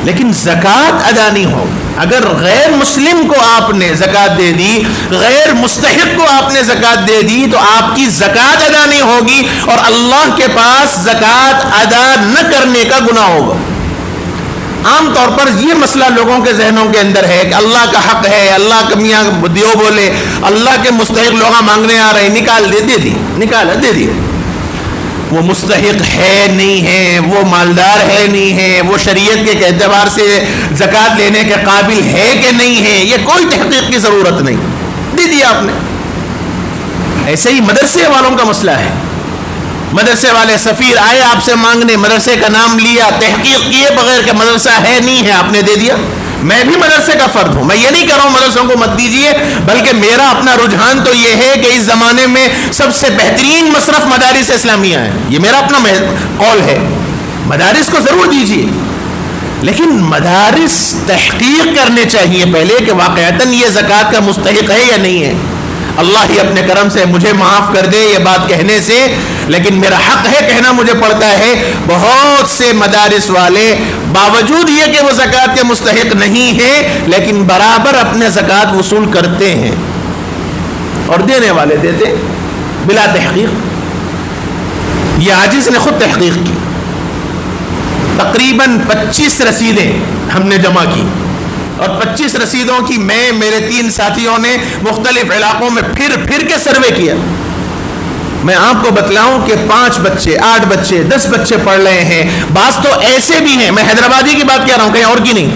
لیکن زکوٰۃ ادا نہیں ہوگی. اگر غیر مسلم کو آپ نے زکوٰۃ دے دی، غیر مستحق کو آپ نے زکوٰۃ دے دی، تو آپ کی زکوٰۃ ادا نہیں ہوگی، اور اللہ کے پاس زکوٰۃ ادا نہ کرنے کا گناہ ہوگا. عام طور پر یہ مسئلہ لوگوں کے ذہنوں کے اندر ہے کہ اللہ کا حق ہے، اللہ کا میاں دیو بولے، اللہ کے مستحق لوگ مانگنے آ رہے ہیں، نکال دے دی، نکالا دے دیا. وہ مستحق ہے نہیں ہے، وہ مالدار ہے نہیں ہے، وہ شریعت کے اعتبار سے زکوٰۃ لینے کے قابل ہے کہ نہیں ہے، یہ کوئی تحقیق کی ضرورت نہیں، دے دیا آپ نے. ایسے ہی مدرسے والوں کا مسئلہ ہے. مدرسے والے سفیر آئے آپ سے مانگنے، مدرسے کا نام لیا، تحقیق کیے بغیر کہ مدرسہ ہے نہیں ہے، آپ نے دے دیا. میں بھی مدرسے کا فرد ہوں، میں یہ نہیں کہہ رہا ہوں مدرسوں کو مت دیجیے، بلکہ میرا اپنا رجحان تو یہ ہے کہ اس زمانے میں سب سے بہترین مصرف مدارس اسلامیہ ہیں، یہ میرا اپنا قول ہے. مدارس کو ضرور دیجیے، لیکن مدارس تحقیق کرنے چاہیے پہلے کہ واقعتاً یہ زکوٰۃ کا مستحق ہے یا نہیں ہے. اللہ ہی اپنے کرم سے مجھے معاف کر دے یہ بات کہنے سے، لیکن میرا حق ہے کہنا مجھے پڑتا ہے. بہت سے مدارس والے باوجود یہ کہ وہ زکوٰۃ کے مستحق نہیں ہیں، لیکن برابر اپنے زکوٰۃ وصول کرتے ہیں، اور دینے والے دیتے بلا تحقیق. یہ عاجز نے خود تحقیق کی، تقریباً 25 رسیدیں ہم نے جمع کی، اور 25 رسیدوں کی میرے 3 ساتھیوں نے مختلف علاقوں میں پھر کے سروے کیا۔ میں آپ کو بتلاؤں کہ 5 بچے 8 بچے 10 بچے پڑھ رہے ہیں، بعض تو ایسے بھی ہیں، میں حیدرآبادی کی بات کہہ رہا ہوں کہیں اور کی نہیں،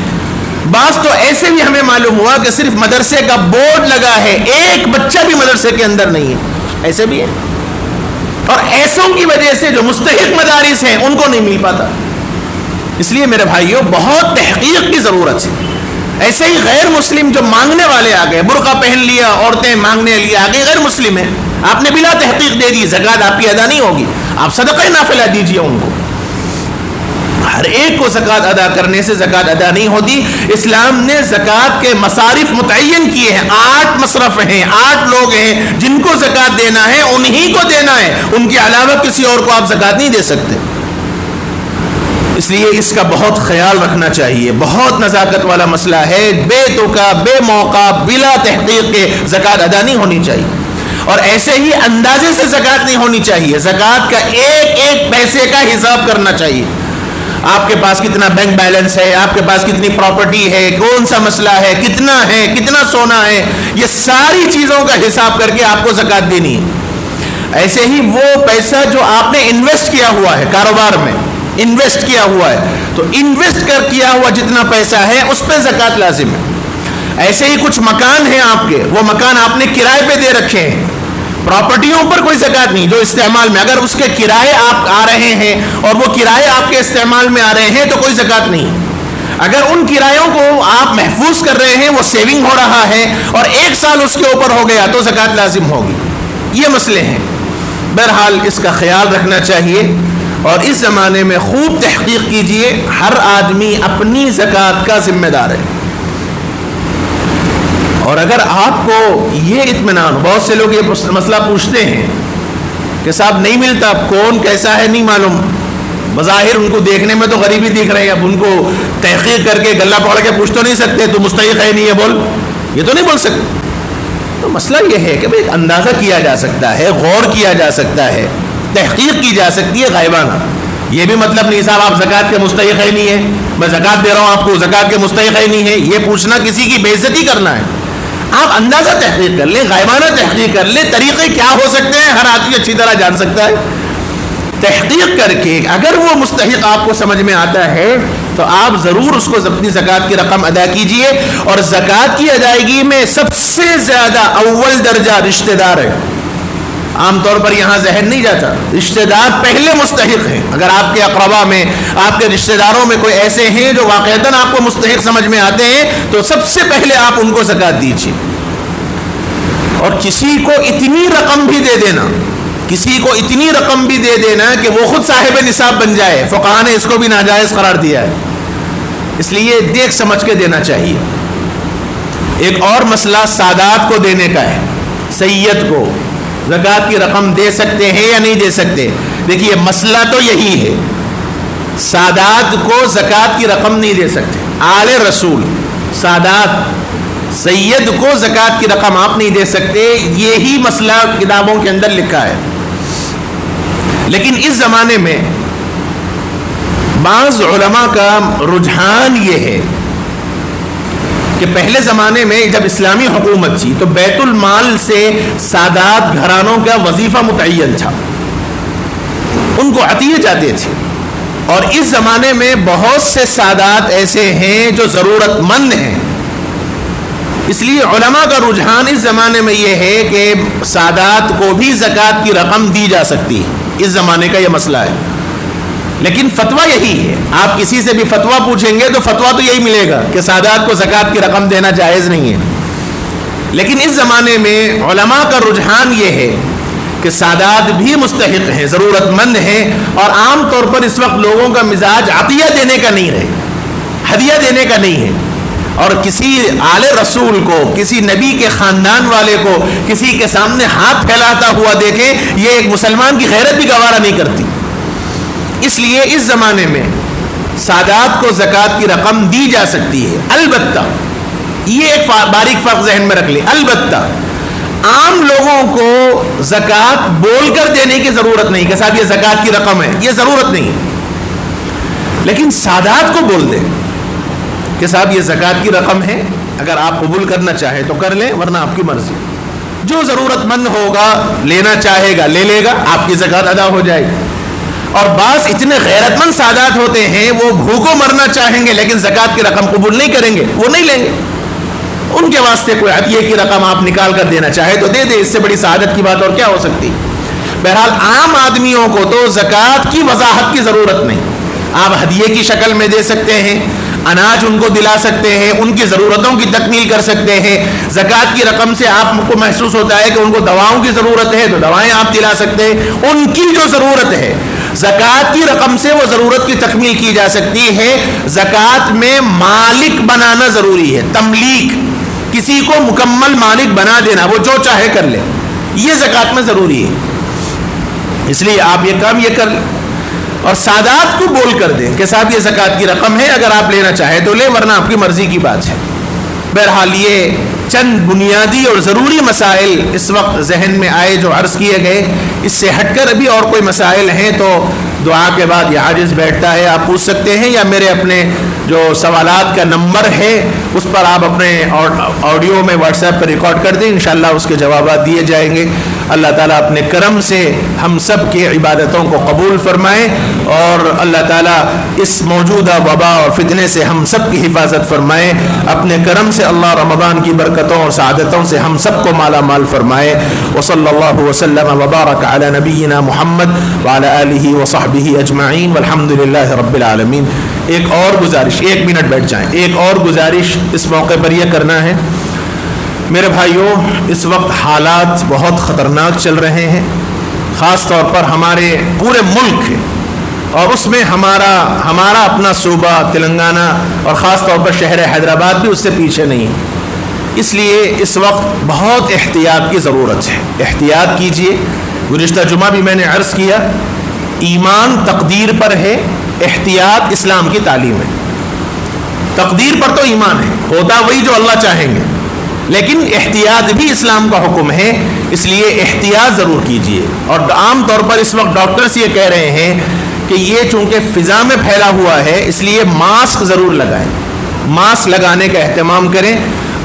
بعض تو ایسے بھی ہمیں معلوم ہوا کہ صرف مدرسے کا بورڈ لگا ہے، ایک بچہ بھی مدرسے کے اندر نہیں ہے، ایسے بھی ہے، اور ایسوں کی وجہ سے جو مستحق مدارس ہیں ان کو نہیں مل پاتا۔ اس لیے میرے بھائیوں بہت تحقیق کی ضرورت ہے۔ ایسے ہی غیر مسلم جو مانگنے والے آ گئے، برقع پہن لیا، عورتیں مانگنے لیے آ گئی، غیر مسلم ہیں، آپ نے بلا تحقیق دے دی، زکوٰۃ آپ کی ادا نہیں ہوگی، آپ صدقہ نافلہ دیجیے ان کو۔ ہر ایک کو زکوٰۃ ادا کرنے سے زکوٰۃ ادا نہیں ہوتی۔ اسلام نے زکوٰۃ کے مصارف متعین کیے ہیں، 8 مصرف ہیں، 8 لوگ ہیں جن کو زکوٰۃ دینا ہے، انہی کو دینا ہے، ان کے علاوہ کسی اور کو آپ زکوٰۃ نہیں دے سکتے۔ اس لیے اس کا بہت خیال رکھنا چاہیے، بہت نزاکت والا مسئلہ ہے، بے توقع بے موقع بلا تحقیق کے زکوٰۃ ادا نہیں ہونی چاہیے، اور ایسے ہی اندازے سے زکوٰۃ نہیں ہونی چاہیے، زکوٰۃ کا ایک ایک پیسے کا حساب کرنا چاہیے۔ آپ کے پاس کتنا بینک بیلنس ہے، آپ کے پاس کتنی پراپرٹی ہے، کون سا مسئلہ ہے، کتنا سونا ہے، یہ ساری چیزوں کا حساب کر کے آپ کو زکوٰۃ دینی ہے۔ ایسے ہی وہ پیسہ جو آپ نے انویسٹ کیا ہوا ہے کاروبار میں، انویسٹ کیا ہوا ہے، تو انویسٹ کیا ہوا جتنا پیسہ ہے اس پہ زکوٰۃ لازم ہے۔ ایسے ہی کچھ مکان ہیں آپ کے، وہ مکان آپ نے کرائے پہ دے رکھے ہیں، پراپرٹیوں پر کوئی زکوٰۃ نہیں جو استعمال میں، اگر اس کے کرائے آپ آ رہے ہیں اور وہ کرائے آپ کے استعمال میں آ رہے ہیں تو کوئی زکوٰۃ نہیں۔ اگر ان کرایوں کو آپ محفوظ کر رہے ہیں، وہ سیونگ ہو رہا ہے اور 1 سال اس کے اوپر ہو گیا تو زکوٰۃ لازم ہوگی۔ یہ مسئلے ہیں، بہرحال اس کا خیال رکھنا چاہیے، اور اس زمانے میں خوب تحقیق کیجئے، ہر آدمی اپنی زکوٰۃ کا ذمہ دار ہے۔ اور اگر آپ کو یہ اطمینان، بہت سے لوگ یہ مسئلہ پوچھتے ہیں کہ صاحب نہیں ملتا، کون کیسا ہے نہیں معلوم، بظاہر ان کو دیکھنے میں تو غریبی دکھ رہے ہیں، اب ان کو تحقیق کر کے گلہ پکڑ کے پوچھ تو نہیں سکتے تو مستحق ہے نہیں ہے بول، یہ تو نہیں بول سکتے۔ تو مسئلہ یہ ہے کہ ایک اندازہ کیا جا سکتا ہے، غور کیا جا سکتا ہے، تحقیق کی جا سکتی ہے غائبانہ۔ یہ بھی مطلب نہیں صاحب آپ زکوٰۃ کے مستحق ہے نہیں ہے، میں زکوٰۃ دے رہا ہوں آپ کو، زکوٰۃ کے مستحق ہے نہیں ہے، یہ پوچھنا کسی کی بے عزتی کرنا ہے۔ آپ اندازہ تحقیق کر لیں، غائبانہ تحقیق کر لیں، طریقے کیا ہو سکتے ہیں ہر آدمی اچھی طرح جان سکتا ہے۔ تحقیق کر کے اگر وہ مستحق آپ کو سمجھ میں آتا ہے تو آپ ضرور اس کو اپنی زکوٰۃ کی رقم ادا کیجئے، اور زکوٰۃ کی ادائیگی میں سب سے زیادہ اول درجہ رشتہ دار ہے۔ عام طور پر یہاں ذہن نہیں جاتا، رشتہ دار پہلے مستحق ہیں۔ اگر آپ کے اقربا میں، آپ کے رشتہ داروں میں کوئی ایسے ہیں جو واقعتاً آپ کو مستحق سمجھ میں آتے ہیں تو سب سے پہلے آپ ان کو زکوٰۃ دیجیے۔ اور کسی کو اتنی رقم بھی دے دینا، کسی کو اتنی رقم بھی دے دینا کہ وہ خود صاحب نصاب بن جائے، فقہا نے اس کو بھی ناجائز قرار دیا ہے، اس لیے دیکھ سمجھ کے دینا چاہیے۔ ایک اور مسئلہ سادات کو دینے کا ہے، سید کو زکوٰۃ کی رقم دے سکتے ہیں یا نہیں دے سکتے؟ دیکھیے مسئلہ تو یہی ہے، سادات کو زکوٰۃ کی رقم نہیں دے سکتے، آل رسول سادات سید کو زکوٰۃ کی رقم آپ نہیں دے سکتے، یہی مسئلہ کتابوں کے اندر لکھا ہے۔ لیکن اس زمانے میں بعض علماء کا رجحان یہ ہے کہ پہلے زمانے میں جب اسلامی حکومت تھی تو بیت المال سے سادات گھرانوں کا وظیفہ متعین تھا، ان کو عطیے جاتے تھے، اور اس زمانے میں بہت سے سادات ایسے ہیں جو ضرورت مند ہیں، اس لیے علماء کا رجحان اس زمانے میں یہ ہے کہ سادات کو بھی زکوٰۃ کی رقم دی جا سکتی ہے۔ اس زمانے کا یہ مسئلہ ہے، لیکن فتویٰ یہی ہے، آپ کسی سے بھی فتویٰ پوچھیں گے تو فتویٰ تو یہی ملے گا کہ سادات کو زکوٰۃ کی رقم دینا جائز نہیں ہے۔ لیکن اس زمانے میں علماء کا رجحان یہ ہے کہ سادات بھی مستحق ہیں، ضرورت مند ہیں، اور عام طور پر اس وقت لوگوں کا مزاج عطیہ دینے کا نہیں ہے، ہدیہ دینے کا نہیں ہے، اور کسی آل رسول کو، کسی نبی کے خاندان والے کو کسی کے سامنے ہاتھ پھیلاتا ہوا دیکھیں، یہ ایک مسلمان کی غیرت بھی گوارا نہیں کرتی۔ اس لیے اس زمانے میں سادات کو زکوٰۃ کی رقم دی جا سکتی ہے، البتہ یہ ایک باریک فرق ذہن میں رکھ لیں، البتہ عام لوگوں کو زکوٰۃ بول کر دینے کی ضرورت نہیں کہ صاحب یہ زکوٰۃ کی رقم ہے، یہ ضرورت نہیں ہے، لیکن سادات کو بول دیں کہ صاحب یہ زکوٰۃ کی رقم ہے، اگر آپ قبول کرنا چاہے تو کر لیں ورنہ آپ کی مرضی، جو ضرورت مند ہوگا لینا چاہے گا لے لے گا، آپ کی زکوٰۃ ادا ہو جائے گی۔ اور بعض اتنے غیرت مند سادات ہوتے ہیں وہ بھوکوں مرنا چاہیں گے لیکن زکوٰۃ کی رقم قبول نہیں کریں گے، وہ نہیں لیں گے، ان کے واسطے کوئی عطیے کی رقم آپ نکال کر دینا چاہے تو دے دے، اس سے بڑی سعادت کی بات اور کیا ہو سکتی۔ بہرحال عام آدمیوں کو تو زکوٰۃ کی وضاحت کی ضرورت نہیں، آپ ہدیے کی شکل میں دے سکتے ہیں، اناج ان کو دلا سکتے ہیں، ان کی ضرورتوں کی تکمیل کر سکتے ہیں۔ زکوٰۃ کی رقم سے آپ کو محسوس ہوتا ہے کہ ان کو دواؤں کی ضرورت ہے تو دوائیں آپ دلا سکتے ہیں، ان کی جو ضرورت ہے زکوٰۃ کی رقم سے وہ ضرورت کی تکمیل کی جا سکتی ہے۔ زکوٰۃ میں مالک بنانا ضروری ہے، تملیک، کسی کو مکمل مالک بنا دینا، وہ جو چاہے کر لے، یہ زکوٰۃ میں ضروری ہے، اس لیے آپ یہ کام یہ کر لیں اور سادات کو بول کر دیں کہ صاحب یہ زکوٰۃ کی رقم ہے، اگر آپ لینا چاہے تو لیں ورنہ آپ کی مرضی کی بات ہے۔ بہرحال یہ چند بنیادی اور ضروری مسائل اس وقت ذہن میں آئے جو عرض کیے گئے، اس سے ہٹ کر ابھی اور کوئی مسائل ہیں تو دعا کے بعد یہ عاجز بیٹھتا ہے، آپ پوچھ سکتے ہیں، یا میرے اپنے جو سوالات کا نمبر ہے اس پر آپ اپنے آڈیو میں واٹس ایپ پر ریکارڈ کر دیں، انشاءاللہ اس کے جوابات دیے جائیں گے۔ اللہ تعالیٰ اپنے کرم سے ہم سب کی عبادتوں کو قبول فرمائے اور اللہ تعالیٰ اس موجودہ وبا اور فتنے سے ہم سب کی حفاظت فرمائے، اپنے کرم سے اللہ رمضان کی برکتوں اور سعادتوں سے ہم سب کو مالا مال فرمائے۔ وصلی اللہ وسلم وبارک علی نبینا محمد وعلی آلہ وصحبہ اجمعین والحمد للہ رب العالمین۔ ایک اور گزارش، 1 منٹ بیٹھ جائیں، ایک اور گزارش اس موقع پر یہ کرنا ہے میرے بھائیوں، اس وقت حالات بہت خطرناک چل رہے ہیں، خاص طور پر ہمارے پورے ملک اور اس میں ہمارا اپنا صوبہ تلنگانہ اور خاص طور پر شہر حیدرآباد بھی اس سے پیچھے نہیں ہے، اس لیے اس وقت بہت احتیاط کی ضرورت ہے، احتیاط کیجیے۔ گزشتہ جمعہ بھی میں نے عرض کیا، ایمان تقدیر پر ہے، احتیاط اسلام کی تعلیم ہے۔ تقدیر پر تو ایمان ہے، ہوتا وہی جو اللہ چاہیں گے، لیکن احتیاط بھی اسلام کا حکم ہے، اس لیے احتیاط ضرور کیجیے۔ اور عام طور پر اس وقت ڈاکٹرز یہ کہہ رہے ہیں کہ یہ چونکہ فضا میں پھیلا ہوا ہے اس لیے ماسک ضرور لگائیں، ماسک لگانے کا اہتمام کریں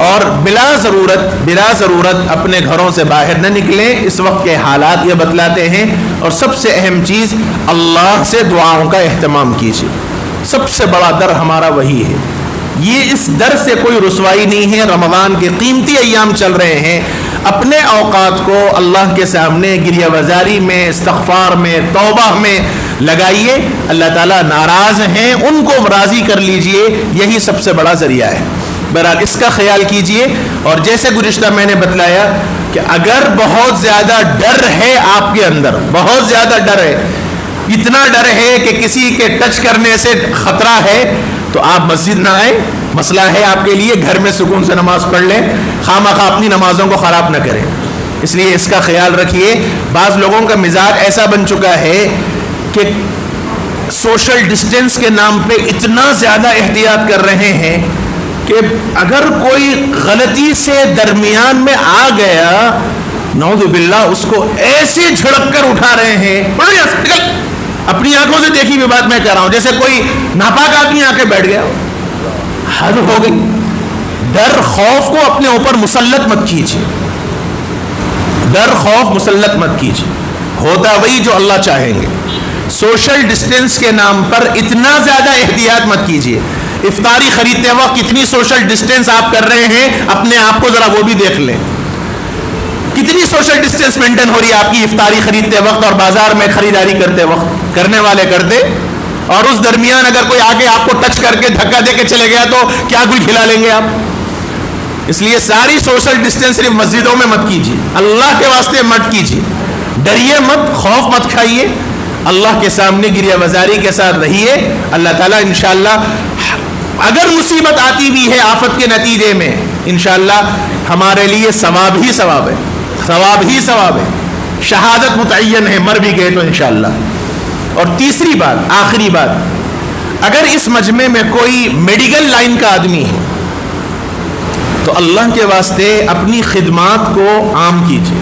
اور بلا ضرورت اپنے گھروں سے باہر نہ نکلیں۔ اس وقت کے حالات یہ بتلاتے ہیں، اور سب سے اہم چیز اللہ سے دعاؤں کا اہتمام کیجیے، سب سے بڑا در ہمارا وہی ہے، یہ اس در سے کوئی رسوائی نہیں ہے۔ رمضان کے قیمتی ایام چل رہے ہیں، اپنے اوقات کو اللہ کے سامنے گریہ وزاری میں، استغفار میں، توبہ میں لگائیے، اللہ تعالیٰ ناراض ہیں ان کو راضی کر لیجئے، یہی سب سے بڑا ذریعہ ہے۔ بہرحال اس کا خیال کیجئے، اور جیسے گزشتہ میں نے بتلایا کہ اگر بہت زیادہ ڈر ہے آپ کے اندر، بہت زیادہ ڈر ہے، اتنا ڈر ہے کہ کسی کے ٹچ کرنے سے خطرہ ہے، تو آپ مسجد نہ آئیں، مسئلہ ہے آپ کے لیے، گھر میں سکون سے نماز پڑھ لیں، خواہ اپنی نمازوں کو خراب نہ کریں۔ اس لیے اس کا خیال رکھیے۔ بعض لوگوں کا مزاج ایسا بن چکا ہے کہ سوشل ڈسٹینس کے نام پہ اتنا زیادہ احتیاط کر رہے ہیں کہ اگر کوئی غلطی سے درمیان میں آ گیا، نعوذ باللہ، اس کو ایسے جھڑک کر اٹھا رہے ہیں، اپنی آنکھوں سے دیکھی ہوئی بات میں کہہ رہا ہوں، جیسے کوئی ناپاک آدمی آ کے بیٹھ گیا، حد ہو گئی۔ ڈر خوف کو اپنے اوپر مسلط مت کیجیے، ڈر خوف مسلط مت کیجیے، ہوتا وہی جو اللہ چاہیں گے۔ سوشل ڈسٹینس کے نام پر اتنا زیادہ احتیاط مت کیجیے۔ افطاری خریدتے وقت کتنی سوشل ڈسٹینس آپ کر رہے ہیں، اپنے آپ کو ذرا وہ بھی دیکھ لیں، کتنی سوشل ڈسٹینس مینٹین ہو رہی ہے آپ کی افطاری خریدتے وقت اور بازار میں خریداری کرتے وقت، کرنے والے کرتے، اور اس درمیان اگر کوئی آگے آپ کو ٹچ کر کے دھکا دے کے چلے گیا تو کیا کوئی کھلا لیں گے آپ؟ اس لیے ساری سوشل ڈسٹینس صرف مسجدوں میں مت کیجیے، اللہ کے واسطے مت کیجیے، ڈریے مت، خوف مت کھائیے، اللہ کے سامنے گریہ وزاری کے ساتھ رہیے۔ اللہ تعالیٰ انشاءاللہ اگر مصیبت آتی بھی ہے آفت کے نتیجے میں، انشاءاللہ ہمارے لیے ثواب ہی ثواب ہے، ثواب ہی ثواب ہے، شہادت متعین ہے، مر بھی گئے تو انشاءاللہ۔ اور تیسری بات، آخری بات، اگر اس مجمع میں کوئی میڈیکل لائن کا آدمی ہے تو اللہ کے واسطے اپنی خدمات کو عام کیجیے.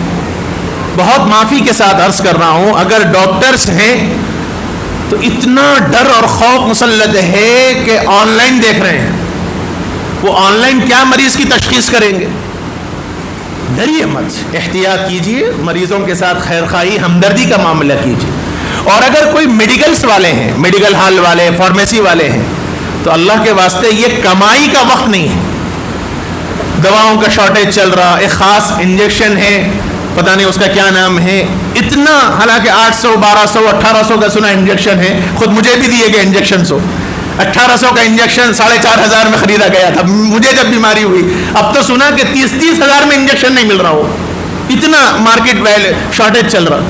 بہت معافی کے ساتھ عرض کر رہا ہوں، اگر ڈاکٹرز ہیں تو اتنا ڈر اور خوف مسلط ہے کہ آن لائن دیکھ رہے ہیں، وہ آن لائن کیا مریض کی تشخیص کریں گے. ڈریے مت، احتیاط کیجیے، مریضوں کے ساتھ خیرخواہی ہمدردی کا معاملہ کیجیے. اور اگر کوئی میڈیکلز والے ہیں، میڈیکل ہال والے، فارمیسی والے ہیں، تو اللہ کے واسطے یہ کمائی کا وقت نہیں ہے. دواؤں کا شارٹیج چل رہا، ایک خاص انجیکشن ہے، پتہ نہیں اس کا کیا نام ہے، اتنا، حالانکہ 800 1200 1800 کا سنا انجیکشن ہے. خود مجھے بھی دیے گئے انجیکشن 1800 کا انجیکشن 4500 میں خریدا گیا تھا مجھے جب بیماری ہوئی. اب تو سنا کہ 30 ہزار میں انجیکشن نہیں مل رہا ہو، اتنا مارکیٹ ویل شارٹیج چل رہا.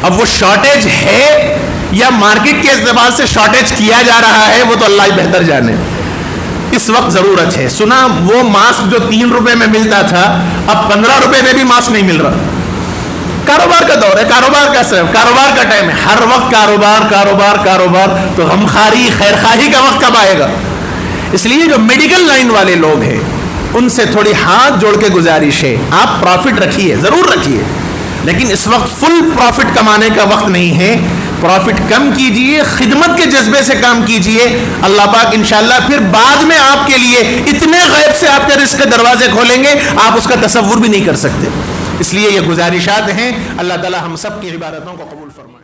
اب وہ شارٹیج ہے یا مارکیٹ کے اعتبار سے شارٹیج کیا جا رہا ہے، وہ تو اللہ ہی بہتر جانے. اس وقت ضرورت ہے. سنا وہ ماسک جو 3 روپے میں ملتا تھا اب 15 روپے میں بھی ماسک نہیں مل رہا. کاروبار کا دور ہے، کاروبار کا ٹائم ہے، ہر وقت کاروبار. تو غمخواری خیرخواہی کا وقت کب آئے گا؟ اس لیے جو میڈیکل لائن والے لوگ ہیں ان سے تھوڑی ہاتھ جوڑ کے گزارش ہے، آپ پروفٹ رکھیے، ضرور رکھیے، لیکن اس وقت فل پروفٹ کمانے کا وقت نہیں ہے. پروفٹ کم کیجئے، خدمت کے جذبے سے کام کیجئے. اللہ پاک انشاءاللہ پھر بعد میں آپ کے لیے اتنے غیب سے آپ کے رزق کے دروازے کھولیں گے، آپ اس کا تصور بھی نہیں کر سکتے. اس لیے یہ گزارشات ہیں. اللہ تعالی ہم سب کی عبادتوں کو قبول فرمائے.